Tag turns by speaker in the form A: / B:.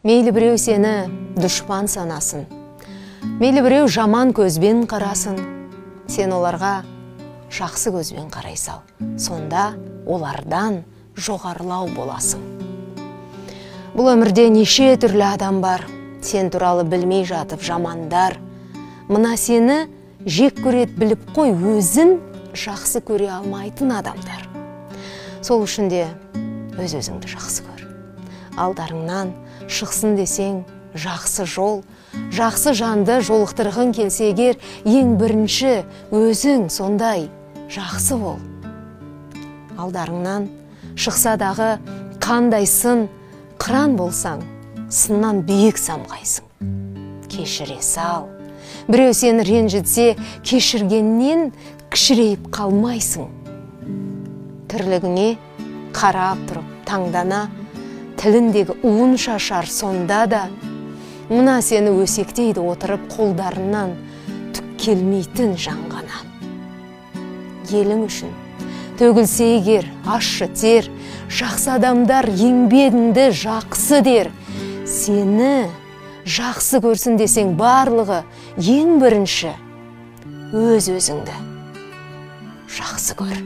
A: Мейлі біреу сені дұшпан санасын, мейлі біреу жаман көзбен қарасын, сен оларға жақсы көзбен қарай сал. Сонда олардан жоғарылау боласың. Бұл өмірде неше түрлі адам бар, сен туралы білмей жатып жамандар. Мына сені жек көрет біліп қой, өзін жақсы көре алмайтын адамдар. Сол үшін де өз-өзіңді жақсы көр. Алдарыңнан шықсын десең жақсы жол, жақсы жанды жолықтырғың келсе егер, ең бірінші өзің сондай жақсы бол. Алдарыңнан шықса дағы қандай сын, қыран болсаң, сыннан биік самғайсың. Кешіре сал. Біреу сені ренжітсе, кешіргеннен кішірейіп қалмайсың. Тірлігіңе қарап тұрып таңдана, тіліндегі уын шашар сонда да, мына сені өсектейді отырып қолдарынан түк келмейтін жаңғана. Елің үшін төгілсе егер ащы тер, жақсы адамдар еңбегіңді жақсы дер. Сені жақсы көрсін десең барлығы ең бірінші өз-өзіңді жақсы көр.